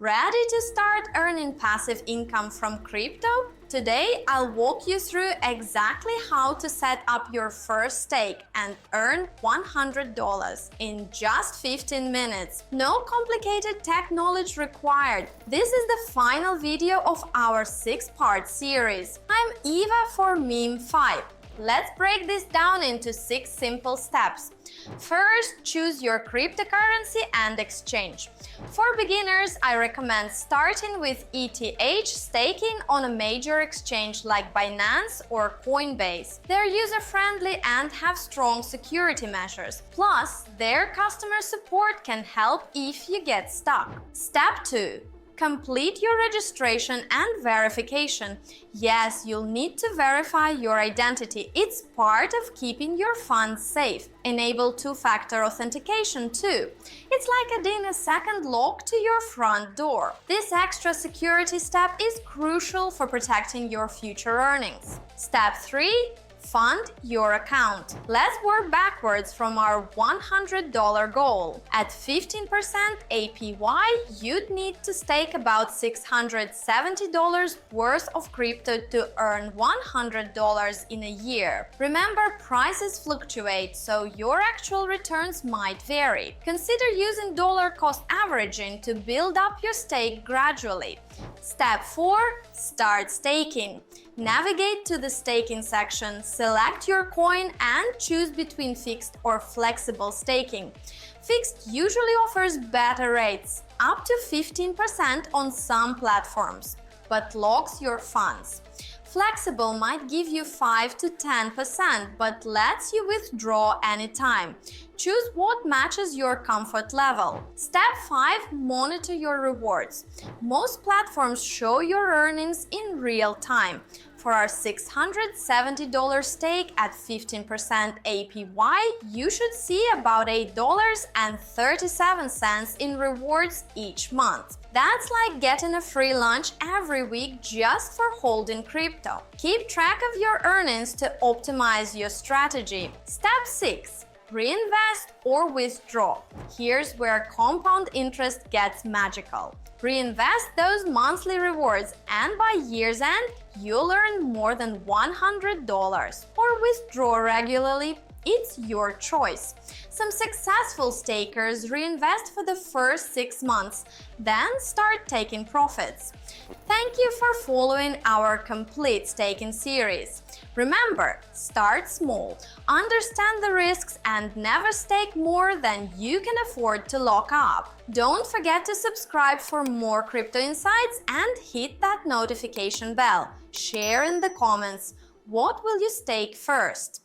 Ready to start earning passive income from crypto? Today, I'll walk you through exactly how to set up your first stake and earn $100 in just 15 minutes. No complicated tech knowledge required. This is the final video of our 6-part series. I'm Eva for MemeFi. Let's break this down into 6 simple steps. First, choose your cryptocurrency and exchange. For beginners, I recommend starting with ETH staking on a major exchange like Binance or Coinbase. They're user-friendly and have strong security measures. Plus, their customer support can help if you get stuck. Step 2. Complete your registration and verification. Yes, you'll need to verify your identity. It's part of keeping your funds safe. Enable 2-factor authentication too. It's like adding a second lock to your front door. This extra security step is crucial for protecting your future earnings. Step 3. Fund your account. Let's work backwards from our $100 goal. At 15% APY, you'd need to stake about $670 worth of crypto to earn $100 in a year. Remember, prices fluctuate, so your actual returns might vary. Consider using dollar cost averaging to build up your stake gradually. Step 4. Start staking. Navigate to the staking section, select your coin and choose between fixed or flexible staking. Fixed usually offers better rates, up to 15% on some platforms, but locks your funds. Flexible might give you 5 to 10%, but lets you withdraw anytime. Choose what matches your comfort level. Step 5. Monitor your rewards. Most platforms show your earnings in real time. For our $670 stake at 15% APY, you should see about $8.37 in rewards each month. That's like getting a free lunch every week just for holding crypto. Keep track of your earnings to optimize your strategy. Step 6. Reinvest or withdraw. Here's where compound interest gets magical. Reinvest those monthly rewards and by year's end, you'll earn more than $100. Or withdraw regularly. It's your choice. Some successful stakers reinvest for the first 6 months, then start taking profits. Thank you for following our complete staking series. Remember, start small, understand the risks, and never stake more than you can afford to lock up. Don't forget to subscribe for more crypto insights and hit that notification bell. Share in the comments. What will you stake first?